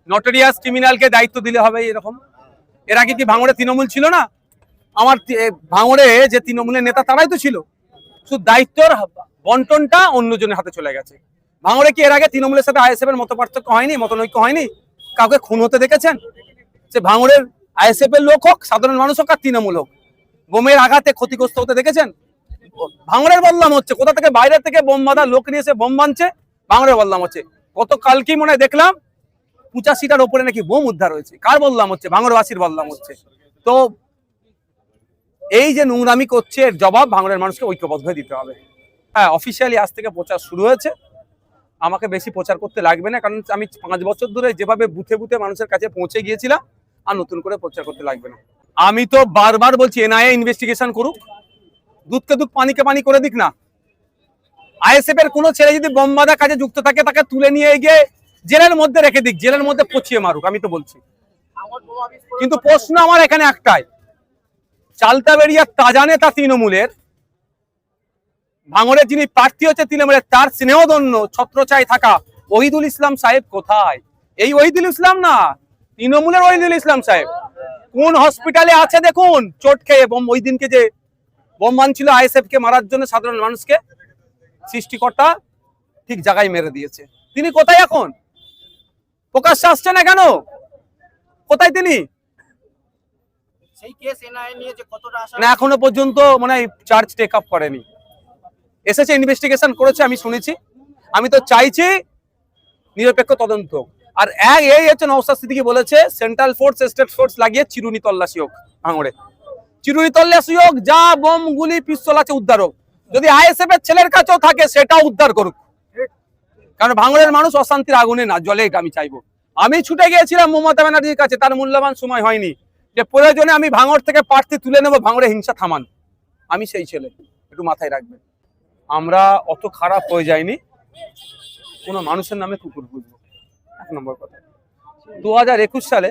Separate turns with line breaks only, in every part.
Notorious ক্রিমিনালকে দায়িত্ব দিলে হবে এরকম? এর আগে কি ভাঙড়ে তৃণমূল ছিল না? আমার ভাঙড়ে যে তৃণমূলের নেতা তারাই তো ছিল, শুধু দায়িত্বর বন্টনটা অন্যজনের হাতে চলে গেছে। ভাঙড়ে কি এর আগে তৃণমূলের সাথে আইএসএফ এর মতপার্থক্য হয়নি, মতনৈক্য হয়নি? কাউকে খুন হতে দেখেছেন? সে ভাঙড়ের আইএসএফ এর লোক হোক, সাধারণ মানুষ হোক আর তৃণমূল হোক, বোমের আঘাতে ক্ষতিগ্রস্ত হতে দেখেছেন? ভাঙড়ের বদনাম হচ্ছে, কোথা থেকে বাইরে থেকে বোম বাঁধা লোক নিয়ে এসে বোম বাঁধছে, ভাঙড়ের বদনাম হচ্ছে। গতকালকেই মনে হয় দেখলাম 85টার উপরে নাকি বোম উদ্ধার হয়েছে। কার বদনাম হচ্ছে? ভাঙড়বাসীর বদনাম হচ্ছে। তো এই যে নোংরামি করছে, এর জবাব ভাঙড়ের মানুষকে ঐক্যবদ্ধ হয়ে দিতে হবে। হ্যাঁ, অফিসিয়ালি আজ থেকে প্রচার শুরু হয়েছে। আমাকে বেশি প্রচার করতে লাগবে না, কারণ আমি 5 বছর ধরে যেভাবে বুথে বুথে মানুষের কাছে পৌঁছে গিয়েছিলাম, আর নতুন করে প্রচার করতে লাগবে না। আমি তো বারবার বলছি এনআইএ ইনভেস্টিগেশন করুক, দুধকে দুধ পানিকে পানি করে দিক না। আইএসএফ এর কোনো ছেলে যদি বোম বাঁধা কাজে যুক্ত থাকে তাকে তুলে নিয়ে গিয়ে জেলের মধ্যে রেখে দিক, জেলের মধ্যে পচিয়ে মারুক, আমি তো বলছি। কিন্তু প্রশ্ন আমার এখানে একটাই, চালতাবেড়িয়ার তাজা নেতা তৃণমূলের, ভাঙড়ের যিনি প্রার্থী হচ্ছে তৃণমূলের, তার স্নেহধন্য ছত্রছায় থাকা ওহিদুল ইসলাম সাহেব কোথায়? এই ওহিদুল ইসলাম না, তৃণমূলের ওহিদুল ইসলাম সাহেব কোন হসপিটালে আছে দেখুন, চোট খেয়ে। ওই দিনকে যে বোম বানছিল আইএসএফ কে মারার জন্য সাধারণ মানুষকে, সৃষ্টিকর্তা ঠিক জায়গায় মেরে দিয়েছে। তিনি কোথায় এখন? প্রকাশ্যে আসছে না কেন? কোথায় তিনি? না, এখনো পর্যন্ত মনে হয় চার্জ টেক আপ করেনি। এসেছে, ইনভেস্টিগেশন করেছে, আমি শুনেছি। আমি তো চাইছি নিরপেক্ষ তদন্ত। আর এই হচ্ছে নওশাদ সিদ্দিকী বলেছে সেন্ট্রাল ফোর্স স্টেট ফোর্স লাগিয়ে চিরুনি তল্লাশি হোক, ভাঙড়ে চিরুনি তল্লাশি হোক, যা বোম গুলি পিস্তল আছে উদ্ধার হোক। যদি আইএসএফ এর ছেলের কাছেও থাকে সেটাও উদ্ধার করুক, কারণ ভাঙড়ের মানুষ অশান্তির আগুনে না জ্বলে, এটা আমি চাইবো। আমি ছুটে গিয়েছিলাম মমতা ব্যানার্জির কাছে, তার মূল্যবান সময় হয়নি, যে প্রয়োজনে আমি ভাঙড় থেকে প্রার্থী তুলে নেবো, ভাঙড়ে হিংসা থামান। আমি সেই ছেলে, একটু মাথায় রাখবেন। আমরা অত খারাপ হয়ে যায়নি কোনো মানুষের নামে কুকুর বুঝবো, 1 নম্বর কথা। 2021 সালে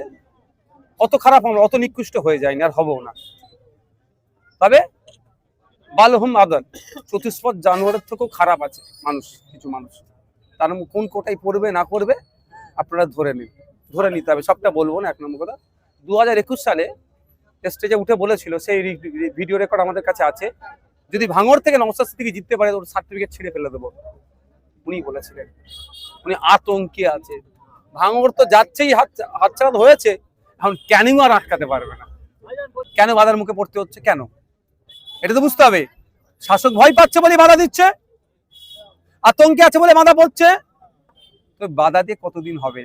অত খারাপ আমরা, অত নিকৃষ্ট হয়ে যায়নি, আর হবো না। তবে বালহুম আদল, চতুষ্পদ জানোয়ারের থেকেও খারাপ আছে মানুষ, কিছু মানুষ। তার কোন কোটায় পড়বে না করবে আপনারা ধরে নিতে হবে, সবটা বলবো না। 1 নম্বর কথা, 2021 সালে স্টেজে উঠে বলেছিল, সেই ভিডিও রেকর্ড আমাদের কাছে আছে, যদি ভাঙড় থেকে নওশাদ সিদ্দিকী জিততে পারে ওর সার্টিফিকেট ছিঁড়ে ফেলে দেবো, উনি বলেছিলেন। উনি আতঙ্কে আছে। ভাঙড় তো যাচ্ছেই হাতছাড়া হয়েছে, এখন ক্যানিং আর আটকাতে পারবে না। কেন বাধার মুখে পড়তে হচ্ছে, কেন? এটা তো বুঝতে হবে। শাসক ভয় পাচ্ছে বলে বাধা দিচ্ছে, আতঙ্কে আছে বলে বাধা পড়ছে। তো বাধা দিয়ে কতদিন হবে?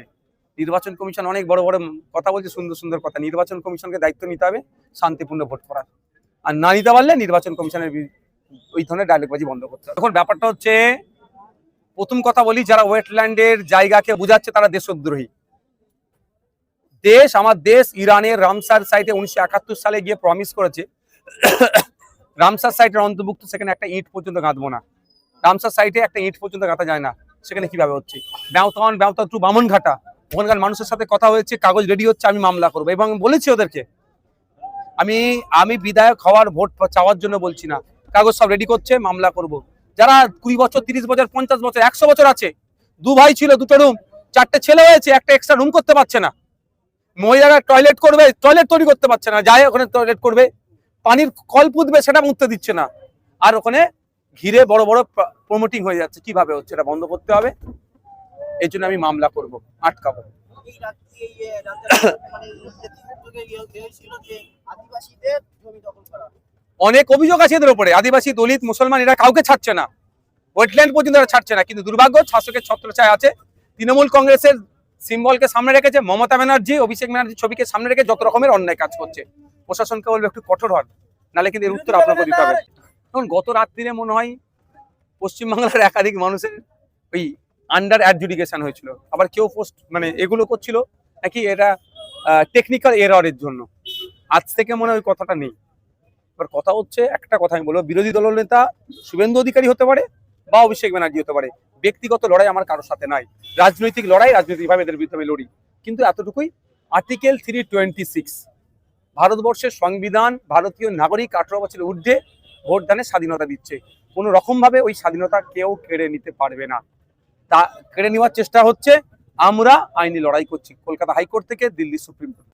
নির্বাচন কমিশন অনেক বড় বড় কথা বলছে, সুন্দর সুন্দর কথা। নির্বাচন কমিশনকে দায়িত্ব নিতে হবে শান্তিপূর্ণ ভোট করার, আর না নিতে পারলে নির্বাচন কমিশনের ওই ধরনের ডায়লগবাজি বন্ধ করতে হবে। এখন ব্যাপারটা হচ্ছে, প্রথম কথা বলি, যারা ওয়েটল্যান্ডের জায়গাকে বুঝাচ্ছে তারা দেশদ্রোহী। আমার দেশ ইরানের রামসার সাইটে 1971 সালে গিয়ে প্রমিস করেছে রামসার সাইটের অন্তর্ভুক্ত, সেখানে একটা ইট পর্যন্ত গাঁথবো না। রামসার সাইটে একটা ইট পর্যন্ত গাঁথা যায় না, সেখানে কিভাবে হচ্ছে? ব্যবতা টু বামনঘাটা, ওখানকার মানুষের সাথে কথা হয়েছে, কাগজ রেডি হচ্ছে, আমি মামলা করবো। এবং বলেছি ওদেরকে, আমি বিধায়ক হওয়ার ভোট চাওয়ার জন্য বলছি না, কাগজ সব রেডি করছে, মামলা করব। যারা 20 বছর 30 বছর 50 বছর 100 বছর আছে, 2 ভাই ছিল, 2টো রুম, 4টে ছেলে হয়েছে, একটা এক্সট্রা রুম করতে পারছে না। মহিলারা টয়লেট করবে, টয়লেট তৈরি করতে পারছে না, যায় ওখানে টয়লেট করবে, পানির কল পুঁতবে, সেটা মুছতে দিচ্ছে না। আর ওখানে ঘিরে বড় বড় প্রমোটিং হয়ে যাচ্ছে, কিভাবে হচ্ছে এটা বন্ধ করতে হবে। এই জন্য আমি মামলা করব, আটকাবো। অনেক অভিযোগ আছে এদের উপরে, আদিবাসী, দলিত, মুসলমান, এরা কাউকে ছাড়ছে না, ওয়েটল্যান্ড পর্যন্ত এরা ছাড়ছে না। কিন্তু দুর্ভাগ্য, শাসকের ছত্রছায়া আছে। তৃণমূল কংগ্রেসের সিম্বলকে সামনে রেখেছে, মমতা ব্যানার্জি, অভিষেক ব্যানার্জির ছবিকে সামনে রেখে যত রকমের অন্যায় কাজ করছে। প্রশাসনকে বলবে একটু কঠোর হন, নাহলে কিন্তু এর উত্তর আপনাকে দিতে হবে। এখন গত রাত্রিরে মনে হয় পশ্চিমবাংলার একাধিক মানুষের ওই আন্ডার অ্যাডজুডিকেশন হয়েছিল, আবার কেউ মানে এগুলো করছিল নাকি এটা টেকনিক্যাল এররের জন্য। আজ থেকে মনে হয় ওই কথাটা নেই। এবার কথা হচ্ছে, একটা কথা আমি বলবো, বিরোধী দল নেতা শুভেন্দু অধিকারী হতে পারে বা অভিষেক ব্যানার্জি হতে পারে, ব্যক্তিগত লড়াই আমার কারোর সাথে নাই। রাজনৈতিক লড়াই, রাজনৈতিকভাবে এদের বিরুদ্ধে আমি লড়ি। কিন্তু এতটুকুই, আর্টিকেল 326 ভারতবর্ষের সংবিধান ভারতীয় নাগরিক 18 বছরের ঊর্ধ্বে ভোটদানের স্বাধীনতা দিচ্ছে। কোনো রকম ভাবে ওই স্বাধীনতা কেউ কেড়ে নিতে পারবে না। তা কেড়ে নেওয়ার চেষ্টা হচ্ছে, আমরা আইনি লড়াই করছি কলকাতা হাইকোর্ট থেকে দিল্লি সুপ্রিম কোর্ট।